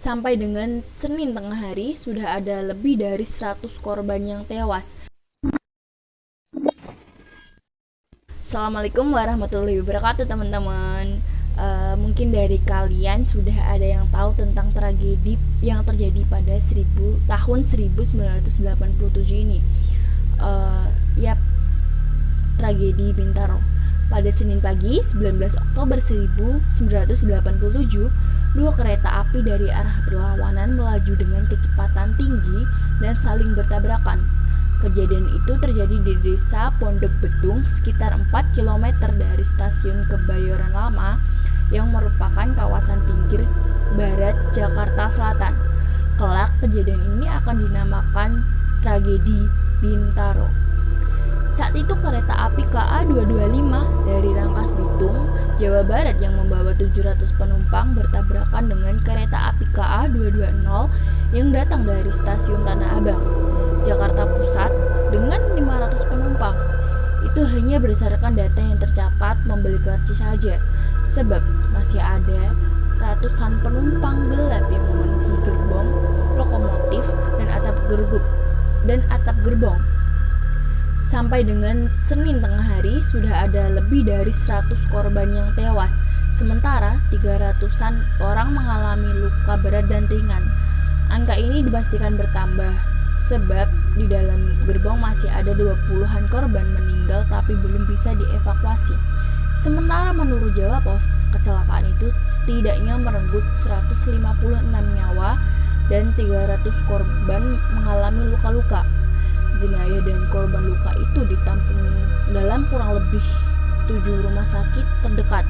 Sampai dengan Senin tengah hari, sudah ada lebih dari 100 korban yang tewas. Assalamualaikum warahmatullahi wabarakatuh teman-teman. Mungkin dari kalian sudah ada yang tahu tentang tragedi yang terjadi pada tahun 1987 ini. Yap, tragedi Bintaro. Pada Senin pagi, 19 Oktober 1987, dua kereta api dari arah berlawanan melaju dengan kecepatan tinggi dan saling bertabrakan. Kejadian itu terjadi di desa Pondok Betung, sekitar 4 km dari stasiun Kebayoran Lama, yang merupakan kawasan pinggir barat Jakarta Selatan. Kelak, kejadian ini akan dinamakan tragedi Bintaro. Saat itu kereta api KA 225 dari Rangkas Bitung, Jawa Barat yang membawa 700 penumpang bertabrakan dengan kereta api KA 220 yang datang dari stasiun Tanah Abang, Jakarta Pusat dengan 500 penumpang. Itu hanya berdasarkan data yang tercatat membeli karcis saja, sebab masih ada ratusan penumpang gelap yang memenuhi gerbong, lokomotif, dan atap gerbong. Sampai dengan Senin tengah hari, sudah ada lebih dari 100 korban yang tewas, sementara 300-an orang mengalami luka berat dan ringan. Angka ini dipastikan bertambah, sebab di dalam gerbong masih ada 20-an korban meninggal tapi belum bisa dievakuasi. Sementara menurut Jawa Pos, kecelakaan itu setidaknya merenggut 156 nyawa dan 300 korban mengalami luka-luka. Jenayah dan korban luka itu ditampung dalam kurang lebih 7 rumah sakit terdekat,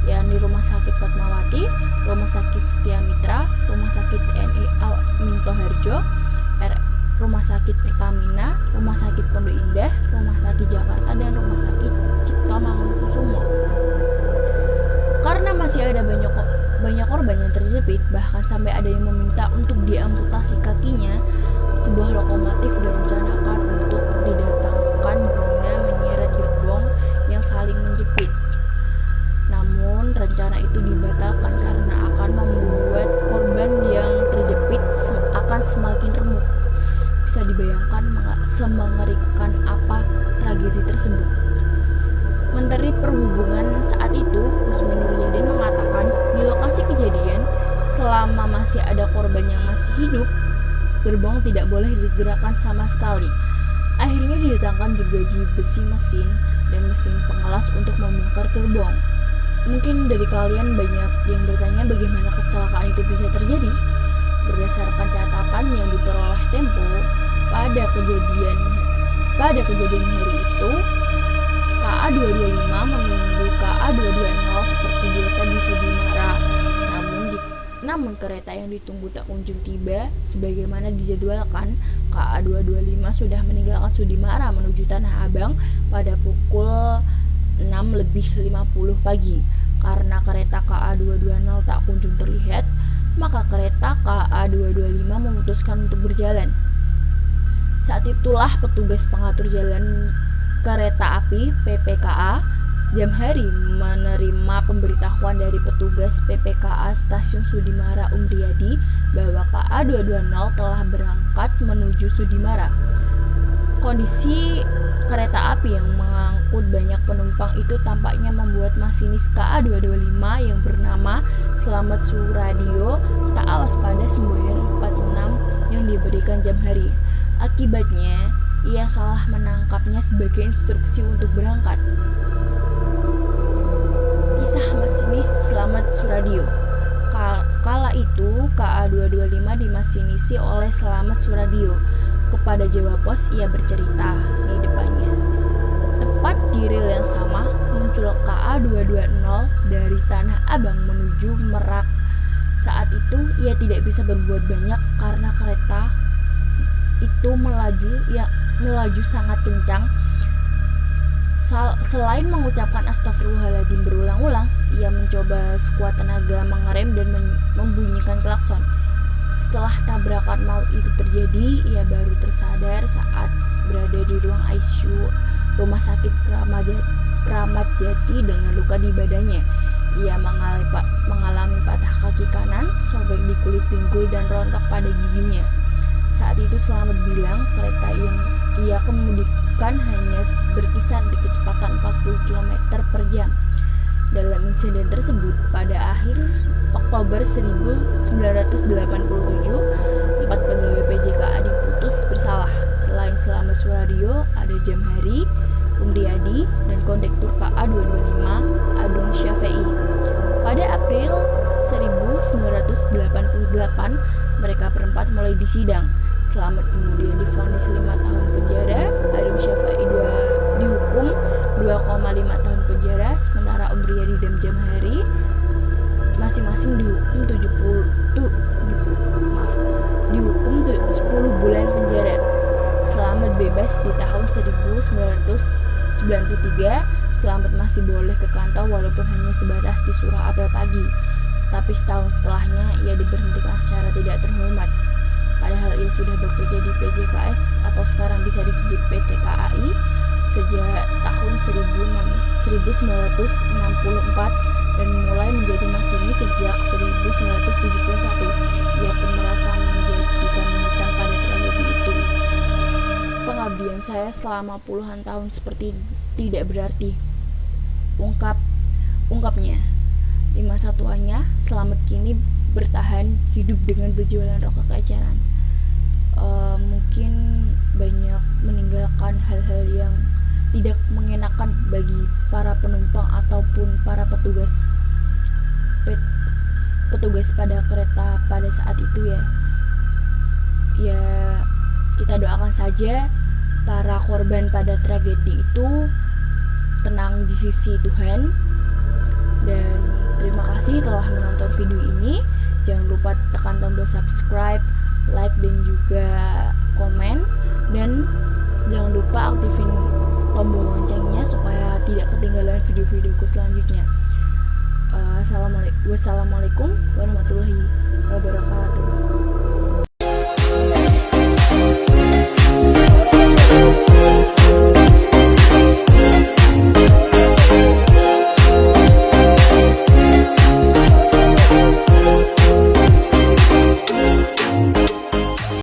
yakni Rumah Sakit Fatmawati, Rumah Sakit Setia Mitra, Rumah Sakit TNI Al Minto Harjo, Rumah Sakit Pertamina, Rumah Sakit Pondok Indah, Rumah Sakit Jakarta, dan Rumah Sakit Cipto Mangunkusumo. Karena masih ada banyak korban yang terjepit, bahkan sampai ada yang meminta untuk diamputasi kakinya, sebuah lokomotif direncanakan untuk didatangkan guna menyeret gerbong yang saling menjepit. Namun rencana itu dibatalkan karena akan membuat korban yang terjepit akan semakin remuk. Bisa dibayangkan semengerikan apa tragedi tersebut. Menteri Perhubungan saat itu, Rusmin Nuryadin, mengatakan di lokasi kejadian, selama masih ada korban yang masih hidup, gerbong tidak boleh digerakkan sama sekali. Akhirnya didatangkan gergaji besi mesin dan mesin pengelas untuk membongkar gerbong. Mungkin dari kalian banyak yang bertanya bagaimana kecelakaan itu bisa terjadi. Berdasarkan catatan yang diperoleh Tempo, pada kejadian hari itu, KA 225 menunggu KA 220 seperti biasa di Sudimara. Namun kereta yang ditunggu tak kunjung tiba. Sebagaimana dijadwalkan, KA 225 sudah meninggalkan Sudimara menuju Tanah Abang pada pukul 6:50 pagi. Karena kereta KA 220 tak kunjung terlihat, maka kereta KA 225 memutuskan untuk berjalan. Saat itulah petugas pengatur jalan kereta api PPKA Jamhari menerima pemberitahuan dari petugas PPKA Stasiun Sudimara Umriyadi bahwa KA 220 telah berangkat menuju Sudimara. Kondisi kereta api yang mengangkut banyak penumpang itu tampaknya membuat masinis KA 225 yang bernama Slamet Suradio tak awas pada semboyan 46 yang diberikan Jamhari. Akibatnya, ia salah menangkapnya sebagai instruksi untuk berangkat. Masinis Slamet Suradio. Kala itu KA 225 dimasinisi oleh Slamet Suradio. Kepada Jawa Pos ia bercerita di depannya. Tepat di rel yang sama muncul KA 220 dari Tanah Abang menuju Merak. Saat itu ia tidak bisa berbuat banyak karena kereta itu melaju sangat kencang. Selain mengucapkan astagfirullahaladzim berulang-ulang, ia mencoba sekuat tenaga mengerem dan membunyikan klakson. Setelah tabrakan maut itu terjadi, ia baru tersadar saat berada di ruang ICU Rumah Sakit Kramat Jati dengan luka di badannya. Ia mengalami patah kaki kanan, sobek di kulit pinggul, dan rontok pada giginya. Saat itu Slamet bilang kereta yang ia kemudikan hanya berkisar di kecepatan 40 km per jam. Dalam insiden tersebut, pada akhir Oktober 1987, 4 pegawai PJKA diputus bersalah. Selain Slamet Suharyo, ada Jamhari, Umriyadi, dan kondektur KA 225 Adung Syafei. Pada April 1988, mereka berempat mulai disidang. Slamet kemudian divonis 5 tahun penjara, Adung Syafei dihukum 2,5 tahun penjara, sementara Umriyadi dan Jamhari masing-masing dihukum 10 bulan penjara. Slamet bebas di tahun 1993. Slamet masih boleh ke kantor walaupun hanya sebatas disuruh apel pagi. Tapi setahun setelahnya ia diberhentikan secara tidak terhormat. Padahal ia sudah bekerja di PJKS atau sekarang bisa disebut PT KAI sejak tahun 1964 dan mulai menjadi masinis sejak 1971. Ia pun merasa menjadikan hitam pada tragedi itu. Pengabdian saya selama puluhan tahun seperti tidak berarti. Ungkapnya. Di masa tuanya, Slamet kini bertahan hidup dengan berjualan rokok eceran. Mungkin banyak meninggalkan hal-hal yang tidak mengenakan bagi para penumpang ataupun para petugas pada kereta pada saat itu ya. Ya, kita doakan saja para korban pada tragedi itu tenang di sisi Tuhan. Dan terima kasih telah menonton video ini. Jangan lupa tekan tombol subscribe, like, dan juga komen. Dan jangan lupa aktifin tombol loncengnya supaya tidak ketinggalan video-videoku selanjutnya. Wassalamualaikum warahmatullahi wabarakatuh.